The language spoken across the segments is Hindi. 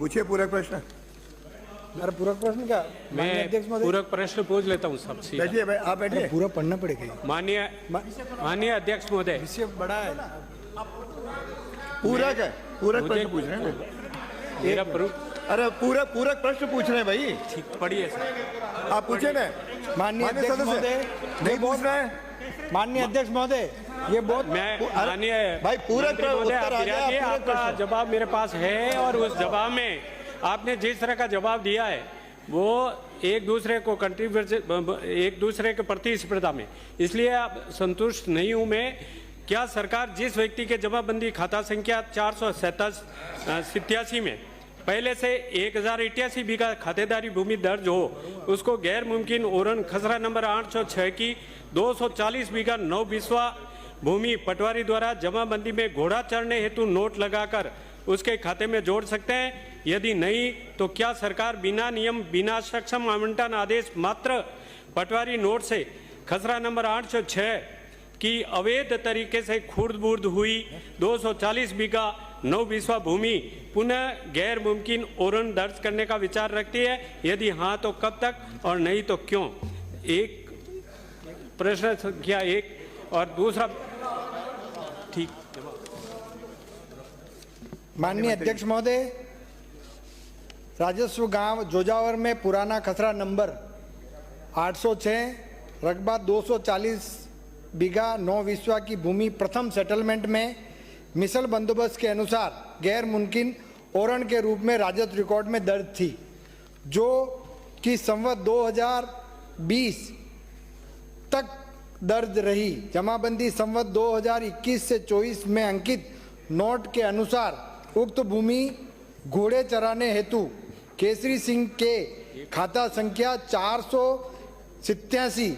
पूछिए पूरक प्रश्न। मेरा पूरक प्रश्न क्या? मैं पूरक प्रश्न पूछ लेता हूँ सबसे। बैठिए भाई, आप बैठिए। पूरा पढ़ना पड़ेगा। माननीय अध्यक्ष महोदय, विषय बड़ा है। पूरक है, पूरक प्रश्न पूछ रहे हैं। मेरा अरे पूरक प्रश्न पूछ रहे हैं भाई। ठीक पढ़िए सर। आप पूछे ना। माननीय अध्यक्ष महोदय, नहीं पूछना है। माननीय अध्यक्ष महोदय, ये बहुत माननीय भाई पूरक महोदय, आप विराजिए, आपका जवाब मेरे पास है और उस जवाब में आपने जिस तरह का जवाब दिया है वो एक दूसरे को एक दूसरे के प्रतिस्पर्धा में, इसलिए आप संतुष्ट नहीं हूं मैं। क्या सरकार जिस व्यक्ति के जमाबंदी खाता संख्या 487 में पहले से 1088 बीघा खातेदारी भूमि दर्ज हो, उसको गैर मुमकिन ओरन खसरा नंबर 806 की 240 बीघा 9 बिस्वा भूमि पटवारी द्वारा जमाबंदी में घोड़ा चढ़ने हेतु नोट लगाकर उसके खाते में जोड़ सकते हैं? यदि नहीं तो क्या सरकार बिना नियम बिना सक्षम आवंटन आदेश मात्र पटवारी नोट से खसरा नंबर 806 की अवैध तरीके से खुर्द-बुर्द हुई 240 बीघा 9 बिस्वा भूमि पुनः गैर मुमकिन ओरन दर्ज करने का विचार रखती है? यदि हाँ तो कब तक और नहीं तो क्यों? एक प्रश्न संख्या 1 और दूसरा। ठीक। माननीय अध्यक्ष महोदय, राजस्व गांव जोजावर में पुराना खसरा नंबर 806 रकबा 240 बीघा 9 बिस्वा की भूमि प्रथम सेटलमेंट में मिसल बंदोबस्त के अनुसार गैर मुमकिन ओरन के रूप में राजस्व रिकॉर्ड में दर्ज थी, जो कि संवत 2020 तक दर्ज रही। जमाबंदी संवत 2021 से 24 में अंकित नोट के अनुसार उक्त भूमि घोड़े चराने हेतु केसरी सिंह के खाता संख्या 487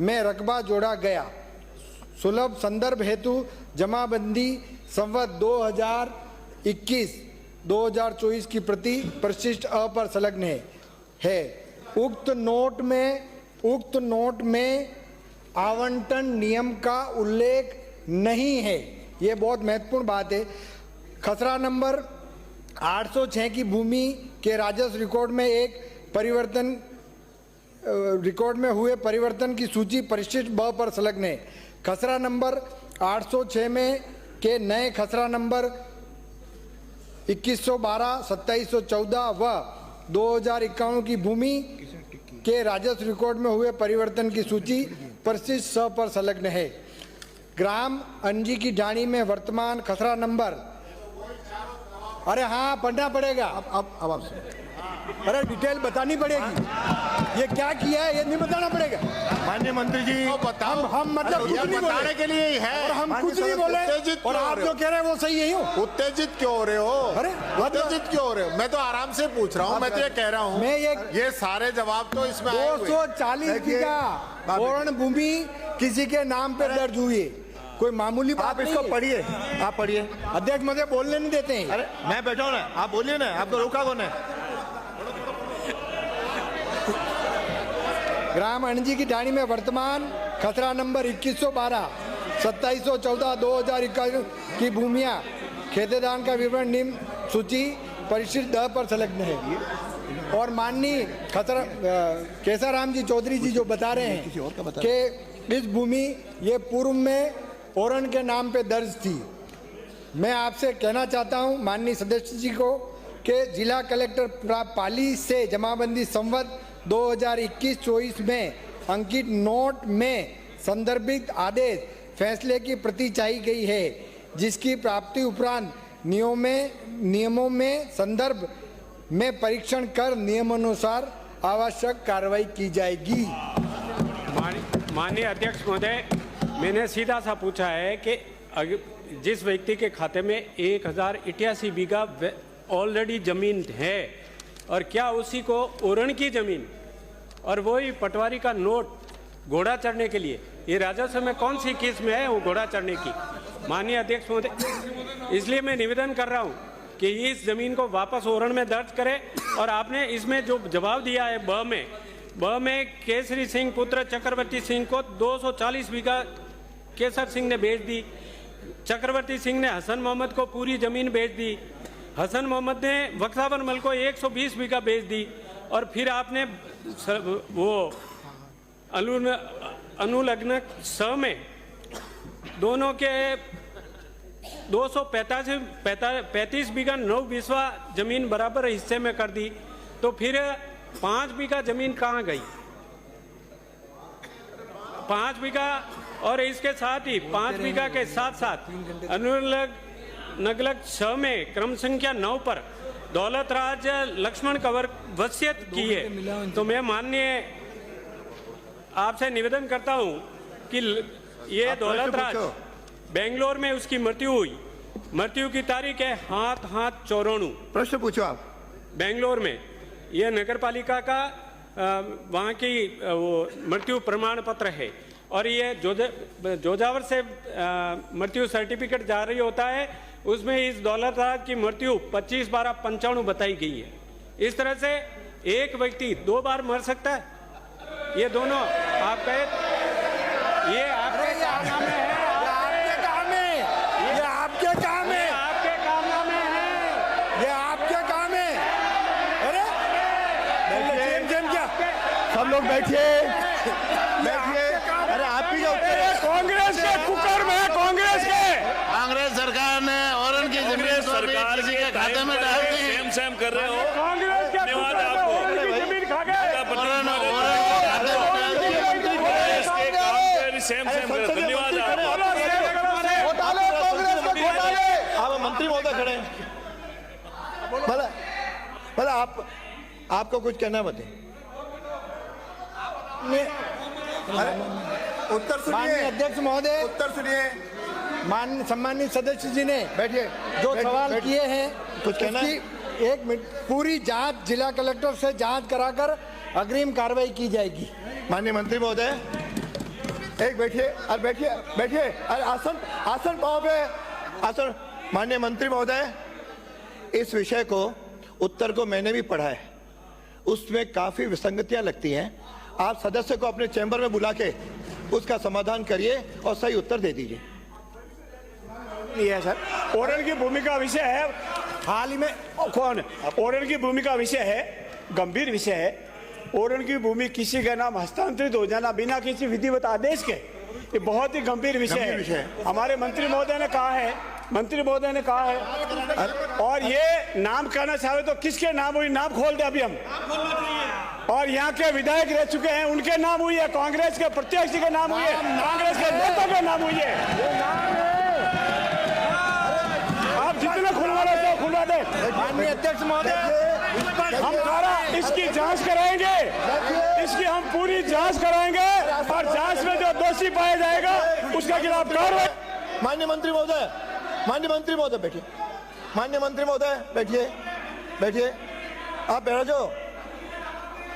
में रकबा जोड़ा गया। सुलभ संदर्भ हेतु जमाबंदी संवत 2021-2024 की प्रति परिशिष्ट अ पर संलग्न है। उक्त नोट में आवंटन नियम का उल्लेख नहीं है। ये बहुत महत्वपूर्ण बात है। खसरा नंबर 806 की भूमि के राजस्व रिकॉर्ड में रिकॉर्ड में हुए परिवर्तन की सूची परिशिष्ट ब पर संलग्न है। खसरा नंबर 806 में के नए खसरा नंबर 2112, 2714 व 2051 की भूमि के राजस्व रिकॉर्ड में हुए परिवर्तन की सूची परिशिष्ट स पर संलग्न है। ग्राम अंजी की ढाणी में वर्तमान खसरा नंबर, अरे हाँ पढ़ना पड़ेगा। अब आप अरे डिटेल बतानी पड़ेगी। ये क्या किया है ये नहीं बताना पड़ेगा। माननीय मंत्री जी हम मतलब कुछ नहीं बताने के लिए ही है और हम कुछ नहीं बोले और आप जो कह रहे हैं वो सही है। उत्तेजित क्यों हो रहे हो? अरे उत्तेजित क्यों हो रहे हो? मैं तो आराम से पूछ रहा हूँ। मैं तो ये कह रहा हूँ, ये सारे जवाब तो इसमें 240 बीघा ओरन भूमि किसी के नाम पे दर्ज हुई है, कोई मामूली बात नहीं। इसको पढ़िए, आप पढ़िए। अध्यक्ष मुझे बोलने नहीं देते हैं। अरे मैं बैठा हूँ ना, आप बोलिए ना, आपको रोका कौन है? ग्राम अणजी की ढाणी में वर्तमान खसरा नंबर 2112, 2714, 2021 की भूमियां खेतेदान का विवरण निम्न सूची परिशिष्ट द पर संलग्न है। और माननीय खसरा केसाराम जी चौधरी जी जो बता रहे हैं कि इस भूमि ये पूर्व में ओरन के नाम पे दर्ज थी। मैं आपसे कहना चाहता हूं माननीय सदस्य जी को कि जिला कलेक्टर पाली से जमाबंदी संवत 2021-24 में अंकित नोट में संदर्भित आदेश फैसले की प्रति चाहिए गई है, जिसकी प्राप्ति उपरांत नियमों में संदर्भ में परीक्षण कर नियमानुसार आवश्यक कार्रवाई की जाएगी। माननीय अध्यक्ष महोदय, मैंने सीधा सा पूछा है कि जिस व्यक्ति के खाते में 1088 बीघा ऑलरेडी जमीन है और क्या उसी को ओरन की जमीन और वही पटवारी का नोट घोड़ा चढ़ने के लिए, ये राजस्व में कौन सी किस्म है वो घोड़ा चढ़ने की? माननीय अध्यक्ष महोदय, इसलिए मैं निवेदन कर रहा हूँ कि इस जमीन को वापस ओरन में दर्ज करें। और आपने इसमें जो जवाब दिया है ब में केसरी सिंह पुत्र चक्रवर्ती सिंह को 240 बीघा केसर सिंह ने बेच दी, चक्रवर्ती सिंह ने हसन मोहम्मद को पूरी जमीन बेच दी, हसन मोहम्मद ने बख्शावर मल को 120 बीघा बेच दी और फिर आपने वो अनुलग्न स में दोनों के 235 बीघा 9 बीसवा जमीन बराबर हिस्से में कर दी, तो फिर 5 बीघा जमीन कहाँ गई? 5 बीघा और इसके साथ ही 5 बीघा के साथ साथ अनुलग्न स में क्रम संख्या 9 पर दौलत राज लक्ष्मण कंवर वसीयत की है। तो मैं माननीय आपसे निवेदन करता हूं कि ये दौलत राज बेंगलोर में उसकी मृत्यु हुई, मृत्यु की तारीख है 7/7/94। प्रश्न पूछो आप। बेंगलोर में यह नगर पालिका का वहाँ की वो मृत्यु प्रमाण पत्र है और ये जोजावर से मृत्यु सर्टिफिकेट जारी होता है, उसमें इस दौलत राज की मृत्यु 25/12/95 बताई गई है। इस तरह से एक व्यक्ति 2 बार मर सकता है? ये दोनों आपका ये आपके कारनामे हैं, आपके काम है, ये आपके काम है, आपके कारनामे हैं, ये आपके काम है। अरे क्या सब लोग बैठिए, बैठिए। अरे आप ही का उत्तर है। कांग्रेस के कुकर में, कांग्रेस सरकार ने और उनकी जमीन सरकार किसी के खाते में डाल दी। सेम कर रहे हो। कांग्रेस के धन्यवाद कुकर में आपको। उनकी जमीन खा गए। सेम कर धन्यवाद आप मंत्री महोदय खड़े हैं। भला आपको कुछ कहना बताए। उत्तर सुनिए अध्यक्ष महोदय, उत्तर सुनिए। सम्मानित सदस्य जी ने बैठिए जो सवाल किए हैं कुछ कहना है? एक मिनट, पूरी जांच जिला कलेक्टर से जांच कराकर अग्रिम कार्रवाई की जाएगी। माननीय मंत्री महोदय एक बैठिए, अरे बैठिए, बैठिए, अरे आसन पाओ पे आसन। माननीय मंत्री महोदय, इस विषय को उत्तर को मैंने भी पढ़ा है, उसमें काफी विसंगतियां लगती हैं। आप सदस्य को अपने चैम्बर में बुला के उसका समाधान करिए और सही उत्तर दे दीजिए। है सर, ओरन की भूमिका विषय है, हाल ही में कौन ओरन की भूमिका विषय है, गंभीर विषय है। ओरन की भूमि किसी का नाम हस्तांतरित हो जाना बिना किसी विधिवत आदेश के, ये बहुत ही गंभीर विषय है। हमारे मंत्री महोदय ने कहा है, और ये नाम कहना चाहे तो किसके नाम हुई, नाम खोल दे अभी हम। और यहाँ के विधायक रह चुके हैं, उनके नाम हुई है, कांग्रेस के प्रत्याशी के नाम हुई है, कांग्रेस के नेता के नाम हुई है। आप जितने खुलवा रहे थे खुलवा दे। माननीय अध्यक्ष महोदय, हम सारा इसकी जांच कराएंगे, इसकी हम पूरी जांच कराएंगे और जांच में जो दोषी पाया जाएगा उसके खिलाफ कार्रवाई। माननीय मंत्री महोदय, बैठिए। माननीय मंत्री महोदय बैठिए, आप बैठ जाओ।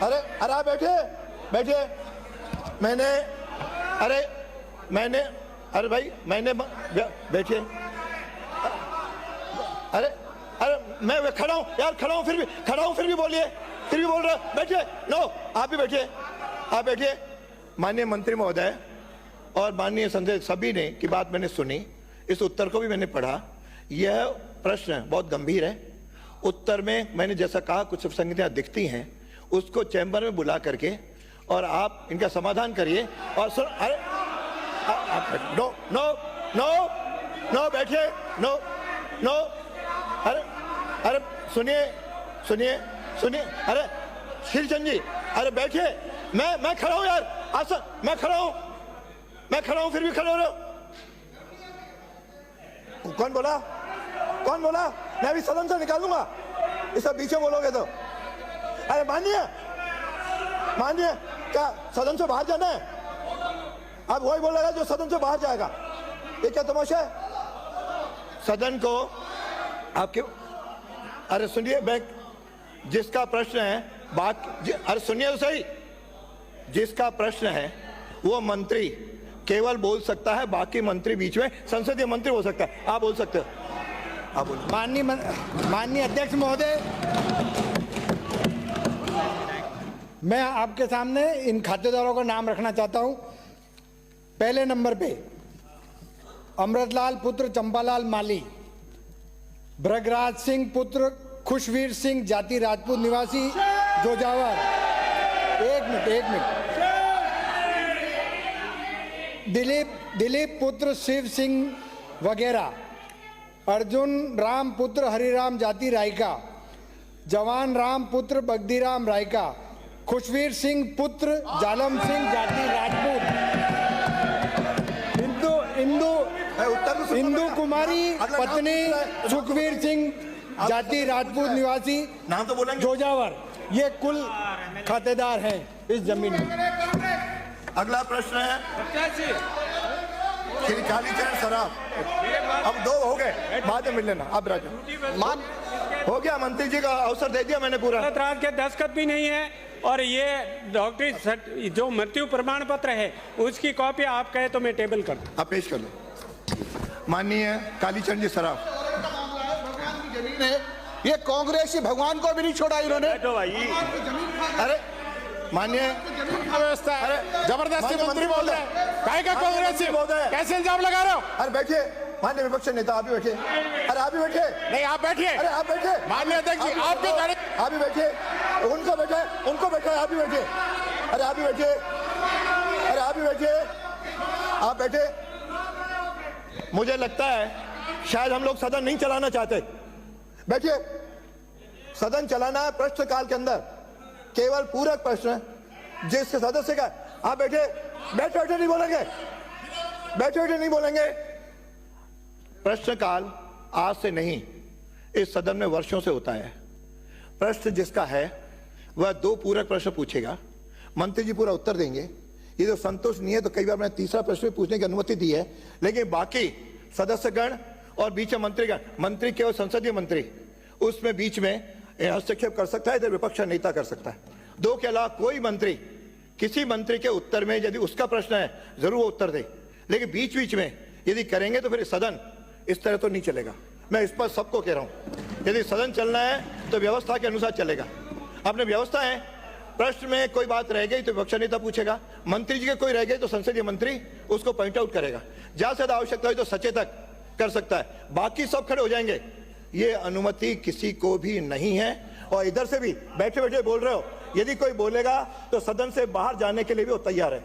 अरे आप बैठिए। मैंने बैठिए। अरे मैं खड़ा हूँ यार, खड़ा हूँ फिर भी बोलिए, फिर भी बोल रहा। बैठिए। नो, आप भी बैठिए। माननीय मंत्री महोदय और माननीय संसद सभी ने की बात मैंने सुनी, इस उत्तर को भी मैंने पढ़ा। यह प्रश्न बहुत गंभीर है। उत्तर में मैंने जैसा कहा कुछ विसंगतियां दिखती हैं, उसको चैम्बर में बुला करके और आप इनका समाधान करिए। और सुन, अरे नो बैठिए। नो अरे सुनिए। अरे श्रीचंद जी, अरे बैठिए। मैं खड़ा हूं यार, आसन, मैं खड़ा हूं फिर भी खड़े हो रहे हो। कौन बोला? मैं अभी सदन से निकालूंगा, इस पीछे बोलोगे तो। अरे मानिए क्या सदन से बाहर जाना है? आप वही बोलेगा जो सदन से बाहर जाएगा। ये क्या तमाशा है? सदन को आपके, अरे सुनिए, जिसका प्रश्न है अरे सुनिए तो सही, जिसका प्रश्न है वो मंत्री केवल बोल सकता है, बाकी मंत्री बीच में, संसदीय मंत्री हो सकता है। आप बोल सकते हो, आप बोल। माननीय अध्यक्ष महोदय, मैं आपके सामने इन खातेदारों का नाम रखना चाहता हूं। पहले नंबर पे अमृतलाल पुत्र चंपालाल माली, भृगराज सिंह पुत्र खुशवीर सिंह, जाति राजपूत, निवासी जोजावर। एक मिनट। दिलीप पुत्र शिव सिंह वगैरह। अर्जुन राम पुत्र हरिराम, जाति रायका। जवान राम पुत्र बगदीराम रायका। खुशवीर सिंह पुत्र जालम सिंह, जाति राजपूत। इंदु कुमारी पत्नी सुखवीर सिंह, जाति राजपूत, निवासी नाम तो बोलेंगे। जोजावर। ये कुल खातेदार हैं इस जमीन में। अगला प्रश्न है श्री कालीचरण सराफ। अब 2 हो गए, बाद में मिल लेना। अब राजा मान हो गया, मंत्री जी का अवसर दे दिया मैंने पूरा। राज के दस्तखत भी नहीं है और ये डॉक्टरी जो मृत्यु प्रमाण पत्र है उसकी कॉपी आप कहे तो मैं टेबल कर दूं। आप पेश कर लो। माननीय कालीचरण जी सराफ। भगवान की जमीन है, ये कांग्रेसी भगवान को भी नहीं छोड़ा इन्होंने। अरे माननीय व्यवस्था है, जबरदस्ती मंत्री बोल रहे हैं। काहे का कांग्रेसी कैसे इल्जाम लगा रहे हो? अरे बैठिए माननीय विपक्ष नेता, आप भी बैठिए। अरे आप भी बैठिए। नहीं, आप बैठिए। अरे आप बैठिए। माननीय अध्यक्ष जी, आप भी बैठे। आप भी बैठिए। उनको बैठे, आप भी बैठिए। अरे आप भी बैठिए। अरे आप भी बैठिए। आप बैठे। मुझे लगता है शायद हम लोग सदन नहीं चलाना चाहते। बैठिए। सदन चलाना है प्रश्नकाल के अंदर, केवल पूरक प्रश्न जिसके सदस्य का। आप बैठे बैठे नहीं बोलेंगे, बैठे नहीं बोलेंगे। प्रश्नकाल आज से नहीं, इस सदन में वर्षों से होता है। प्रश्न जिसका है वह 2 पूरक प्रश्न पूछेगा, मंत्री जी पूरा उत्तर देंगे। ये जो संतुष्ट नहीं है तो कई बार मैंने तीसरा प्रश्न भी पूछने की अनुमति दी है, लेकिन बाकी सदस्यगण और बीच में मंत्रीगण, मंत्री केवल संसदीय मंत्री, उसमें बीच में हस्तक्षेप कर सकता है, इधर विपक्ष नेता कर सकता है। 2 के अलावा कोई मंत्री किसी मंत्री के उत्तर में यदि उसका प्रश्न है जरूर वो उत्तर दे, लेकिन बीच बीच में यदि करेंगे तो फिर सदन इस तरह तो नहीं चलेगा। मैं इस पर सबको कह रहा हूं, यदि सदन चलना है तो व्यवस्था के अनुसार चलेगा। अपने व्यवस्था है, प्रश्न में कोई बात रह गई तो विपक्ष नेता पूछेगा, मंत्री जी के कोई रह गई तो संसदीय मंत्री उसको पॉइंट आउट करेगा, ज्यादा से ज्यादा आवश्यकता हुई तो सचेतक कर सकता है, बाकी सब खड़े हो जाएंगे। ये अनुमति किसी को भी नहीं है। और इधर से भी बैठे बैठे बोल रहे हो, यदि कोई बोलेगा तो सदन से बाहर जाने के लिए भी वो तैयार है।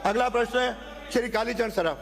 अगला प्रश्न है श्री कालीचरण सराफ।